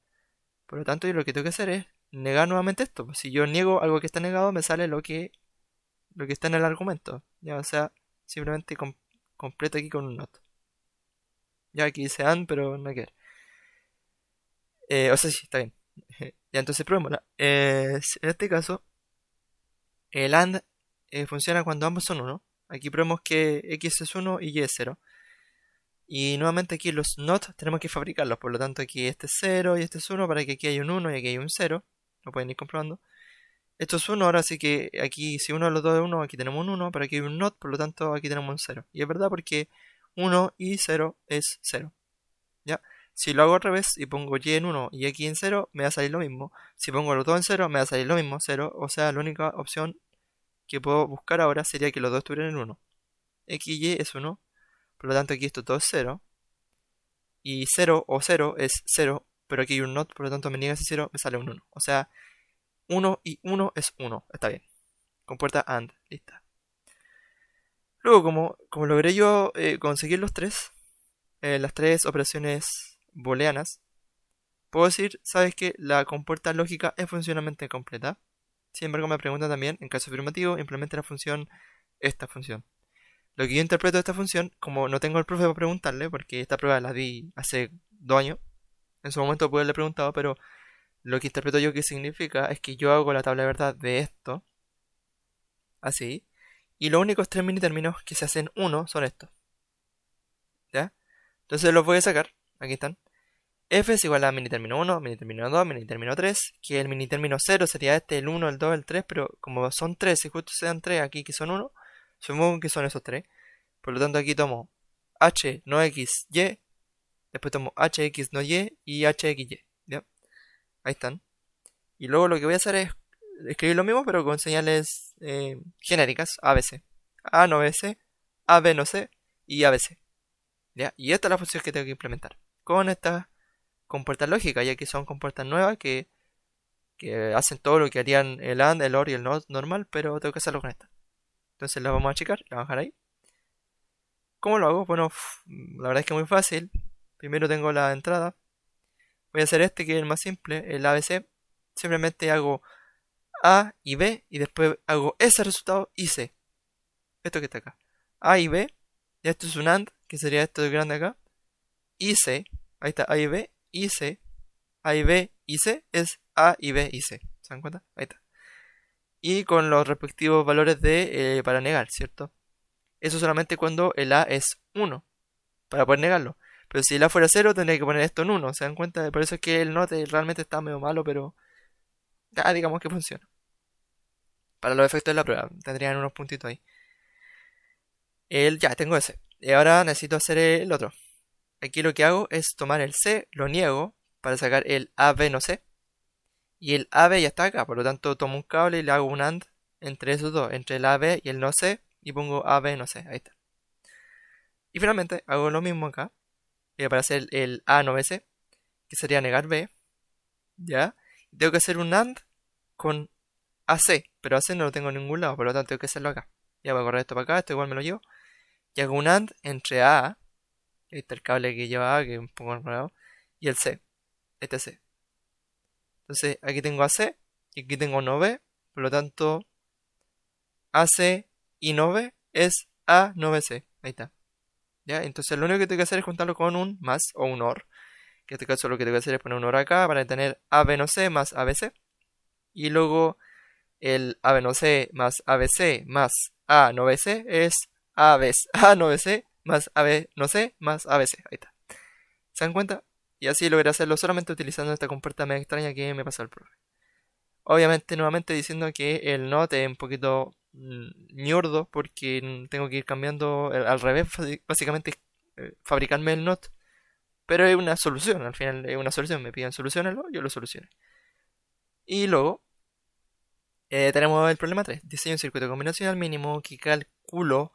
Por lo tanto, yo lo que tengo que hacer es negar nuevamente esto. Pues si yo niego algo que está negado, me sale lo que está en el argumento. Ya, o sea, simplemente completo aquí con un not. Ya aquí dice AND, pero no hay que ver. O sea, sí, está bien. Ya, entonces probémosla. En este caso, el AND funciona cuando ambos son 1. Aquí probemos que X es 1 y Y es 0. Y nuevamente aquí los not tenemos que fabricarlos. Por lo tanto, aquí este es 0 y este es 1 para que aquí haya un 1 y aquí hay un 0. Lo pueden ir comprobando. Esto es 1, ahora sí que aquí si uno de los dos es 1, aquí tenemos un 1, pero aquí hay un not, por lo tanto aquí tenemos un 0. Y es verdad porque 1 y 0 es 0. ¿Ya? Si lo hago al revés y pongo y en 1 y x en 0, me va a salir lo mismo. Si pongo los dos en 0, me va a salir lo mismo, 0. O sea, la única opción que puedo buscar ahora sería que los dos estuvieran en 1. X y y es 1, por lo tanto aquí esto todo es 0. Y 0 o 0 es 0, pero aquí hay un not, por lo tanto me niega ese 0, me sale un 1. O sea, 1 y 1 es 1, está bien. Compuerta AND, lista. Luego, como logré yo conseguir las tres operaciones booleanas, puedo decir, ¿sabes qué? La compuerta lógica es funcionalmente completa. Sin embargo, me preguntan también, en caso afirmativo, implementa la función, esta función. Lo que yo interpreto de esta función, como no tengo el profe para preguntarle, porque esta prueba la di hace 2 años, en su momento pude haberle preguntado, pero lo que interpreto yo que significa es que yo hago la tabla de verdad de esto, así, y los únicos tres mini términos que se hacen uno son estos, ¿ya? Entonces los voy a sacar, aquí están. F es igual a mini término 1, mini término 2, mini término 3, que el mini término 0 sería este, el 1, el 2, el 3, pero como son 3 y justo se dan 3 aquí que son 1, supongo que son esos 3. Por lo tanto aquí tomo h no x, y, después tomo hx no y hxy, ¿ya? Ahí están. Y luego lo que voy a hacer es escribir lo mismo pero con señales genéricas, ABC. A no BC, AB no C y ABC. ¿Ya? Y esta es la función que tengo que implementar. Con estas compuertas lógicas, ya que son compuertas nuevas que hacen todo lo que harían el AND, el OR y el NOT normal, pero tengo que hacerlo con esta. Entonces la vamos a checar, la vamos a dejar ahí. ¿Cómo lo hago? Bueno, la verdad es que es muy fácil. Primero tengo la entrada. Voy a hacer este que es el más simple, el ABC. Simplemente hago A y B y después hago ese resultado y C. Esto que está acá. A y B. Y esto es un AND, que sería esto de grande acá. Y C. Ahí está A y B y C. A y B y C es A y B y C. ¿Se dan cuenta? Ahí está. Y con los respectivos valores de para negar, ¿cierto? Eso solamente cuando el A es 1. Para poder negarlo. Pero si el A fuera 0, tendría que poner esto en 1. ¿Se dan cuenta? Por eso es que el note realmente está medio malo, pero ya digamos que funciona. Para los efectos de la prueba, tendrían unos puntitos ahí. Ya, tengo ese. Y ahora necesito hacer el otro. Aquí lo que hago es tomar el C, lo niego, para sacar el AB no C. Y el AB ya está acá, por lo tanto tomo un cable y le hago un AND entre esos dos, entre el AB y el no C, y pongo AB no C, ahí está. Y finalmente hago lo mismo acá, para hacer el A no BC, que sería negar B, ¿ya? Tengo que hacer un AND con AC, pero AC no lo tengo en ningún lado, por lo tanto tengo que hacerlo acá. Ya voy a correr esto para acá, esto igual me lo llevo. Y hago un AND entre A, ahí está el cable que lleva A, que es un poco enredado, y el C, este C. Entonces aquí tengo AC y aquí tengo no B, por lo tanto AC y no B es A no BC, ahí está. ¿Ya? Entonces lo único que tengo que hacer es juntarlo con un más o un OR. Que en este caso lo que tengo que hacer es poner un OR acá para tener AB no C más ABC. Y luego el AB no C más ABC más A no BC es A no BC más AB no C más ABC. Ahí está. ¿Se dan cuenta? Y así logré hacerlo solamente utilizando esta compuerta medio extraña que me pasó el profe. Obviamente nuevamente diciendo que el NOT es un poquito ñordo porque tengo que ir cambiando al revés, básicamente fabricarme el NOT Pero es una solución, al final es una solución. Me piden solucionarlo, yo lo soluciono. Y luego tenemos el problema 3. Diseño un circuito combinacional mínimo que calculo,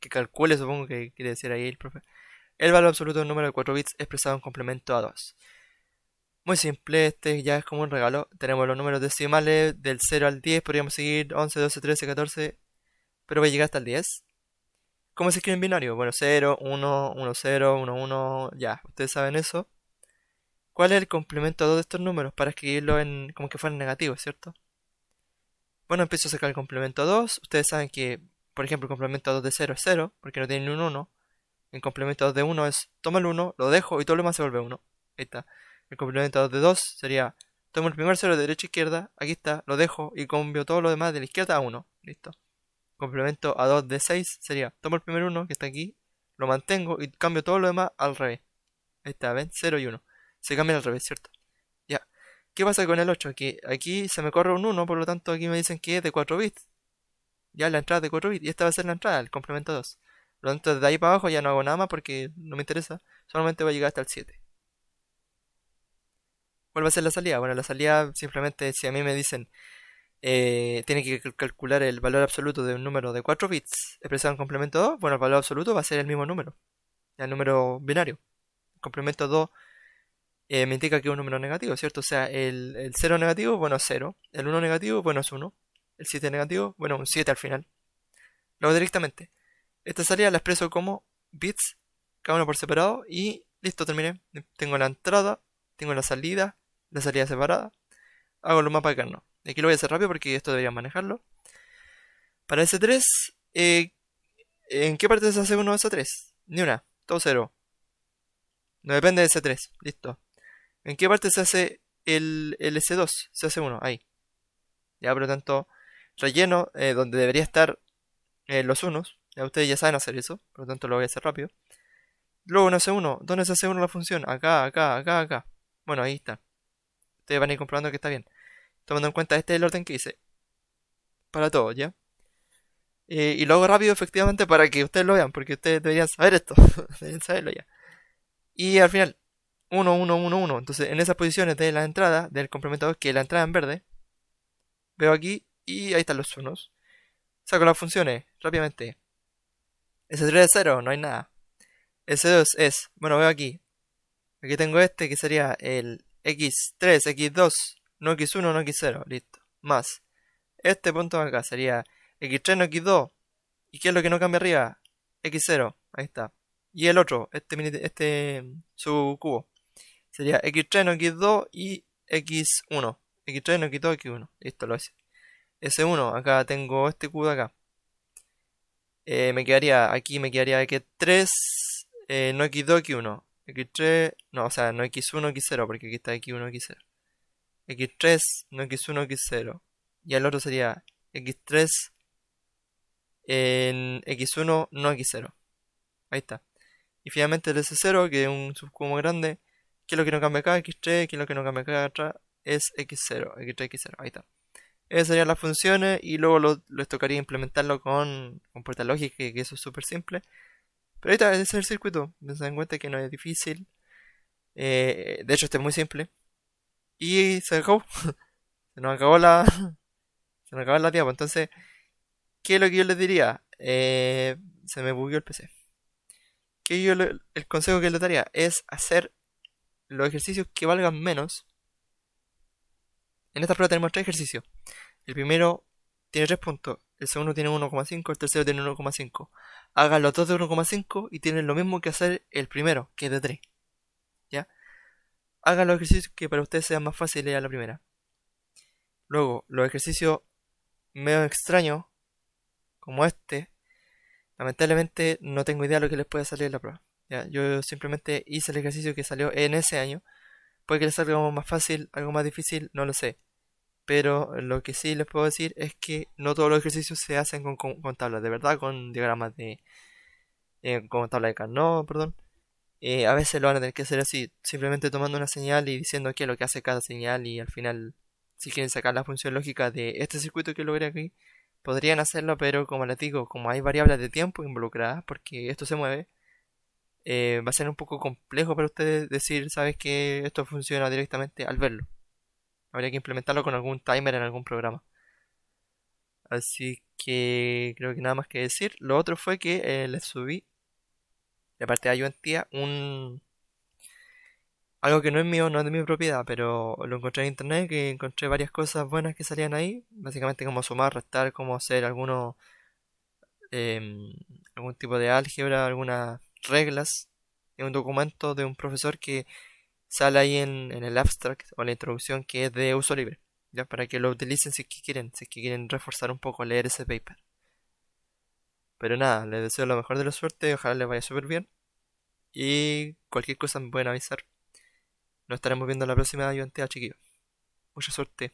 que calcule supongo que quiere decir ahí el profe, el valor absoluto del número de 4 bits expresado en complemento a 2. Muy simple, este ya es como un regalo. Tenemos los números decimales del 0 al 10, podríamos seguir 11, 12, 13, 14, pero voy a llegar hasta el 10. ¿Cómo se escribe en binario? Bueno, 0, 1, 1, 0, 1, 1, ya, ustedes saben eso. ¿Cuál es el complemento a 2 de estos números para escribirlo en como que fueran negativos, cierto? Bueno, empiezo a sacar el complemento a 2. Ustedes saben que, por ejemplo, el complemento a 2 de 0 es 0, porque no tiene ni un 1. El complemento a 2 de 1 es, toma el 1, lo dejo y todo lo demás se vuelve 1. Ahí está. El complemento a 2 de 2 sería, tomo el primer 0 de derecha a izquierda, aquí está, lo dejo y cambio todo lo demás de la izquierda a 1. Listo. Complemento a 2 de 6 sería, tomo el primer 1 que está aquí, lo mantengo y cambio todo lo demás al revés. Ahí está, ¿ven? 0 y 1. Se cambian al revés, ¿cierto? Ya. ¿Qué pasa con el 8? Que aquí se me corre un 1, por lo tanto aquí me dicen que es de 4 bits. Ya la entrada es de 4 bits y esta va a ser la entrada, el complemento 2. Por lo tanto, de ahí para abajo ya no hago nada más porque no me interesa. Solamente voy a llegar hasta el 7. ¿Cuál va a ser la salida? Bueno, la salida simplemente si a mí me dicen tiene que calcular el valor absoluto de un número de 4 bits expresado en complemento 2, bueno, el valor absoluto va a ser el mismo número, el número binario. El complemento 2 me indica que es un número negativo, ¿cierto? O sea, el 0 negativo, bueno, es 0. El 1 negativo, bueno, es 1. El 7 negativo, bueno, un 7 al final. Luego directamente. Esta salida la expreso como bits, cada uno por separado, y listo, terminé. Tengo la entrada, tengo la salida separada. Hago los mapas de Carnot. Aquí lo voy a hacer rápido porque esto debería manejarlo. Para S3, ¿en qué parte se hace uno de S3? Ni una, todo cero. No depende de S3, listo. ¿En qué parte se hace el S2? Se hace uno, ahí. Ya, por lo tanto, relleno donde debería estar los unos. Ya ustedes ya saben hacer eso, por lo tanto lo voy a hacer rápido. Luego en S1, ¿dónde se hace uno la función? Acá, acá, acá, acá. Bueno, ahí está. Ustedes van a ir comprobando que está bien. Tomando en cuenta este es el orden que hice. Para todo, ¿ya? Y lo hago rápido efectivamente para que ustedes lo vean, porque ustedes deberían saber esto. Deberían saberlo ya. Y al final, 1, 1, 1, 1. Entonces, en esas posiciones de la entrada, del complemento 2, que es la entrada en verde, veo aquí y ahí están los unos. Saco las funciones rápidamente. S3 es 0, no hay nada. S2 es, bueno, veo aquí. Aquí tengo este que sería el X3, X2, no X1, no X0, listo. Más. Este punto de acá sería X3, no X2. ¿Y qué es lo que no cambia arriba? X0, ahí está. Y el otro, su cubo, sería X3, no X2 y X1. X3, no X2, X1. Listo, lo hice. S1, acá tengo este cubo de acá. Aquí me quedaría X3, no X2, X1. X3, no, o sea, no X1, X0, porque aquí está X1, X0. X3, no X1, X0. Y el otro sería X3 en X1, no X0. Ahí está. Y finalmente el S0, que es un subcubo muy grande. ¿Qué es lo que no cambia acá? X3, ¿qué es lo que no cambia acá atrás? Es X0, X3, X0. Ahí está. Esas serían las funciones y luego les tocaría implementarlo con puerta lógica, que eso es súper simple. Pero ahí está, ese es el circuito. Se dan cuenta que no es difícil. De hecho, este es muy simple. Y se acabó. Se nos acabó la. Se nos acabó la tiempo. Entonces, ¿qué es lo que yo les diría? Se me bugueó el PC. El consejo que les daría es hacer los ejercicios que valgan menos. En esta prueba tenemos 3 ejercicios. El primero tiene 3 puntos, el segundo tiene 1,5, el tercero tiene 1,5. Hagan los dos de 1,5 y tienen lo mismo que hacer el primero, que es de 3. ¿Ya? Hagan los ejercicios que para ustedes sean más fáciles a la primera. Luego, los ejercicios medio extraños, como este, lamentablemente no tengo idea de lo que les puede salir en la prueba. ¿Ya? Yo simplemente hice el ejercicio que salió en ese año. Puede que les salga algo más fácil, algo más difícil, no lo sé. Pero lo que sí les puedo decir es que no todos los ejercicios se hacen con tablas, de verdad, con diagramas con tabla de Carnot, perdón. A veces lo van a tener que hacer así, simplemente tomando una señal y diciendo qué es lo que hace cada señal y al final, si quieren sacar la función lógica de este circuito que logré aquí, podrían hacerlo, pero como les digo, como hay variables de tiempo involucradas, porque esto se mueve, va a ser un poco complejo para ustedes decir, sabes que esto funciona directamente al verlo. Habría que implementarlo con algún timer en algún programa. Así que creo que nada más que decir. Lo otro fue que les subí, de parte de Ayuantía, algo que no es mío, no es de mi propiedad, pero lo encontré en internet, que encontré varias cosas buenas que salían ahí. Básicamente como sumar, restar, cómo hacer em, algún tipo de álgebra, algunas reglas. En un documento de un profesor que sale ahí en el abstract o la introducción que es de uso libre. Ya para que lo utilicen si es que quieren reforzar un poco, leer ese paper. Pero nada, les deseo lo mejor de la suerte, ojalá les vaya súper bien. Y cualquier cosa me pueden avisar. Nos estaremos viendo la próxima ayudante, chiquillos. Mucha suerte.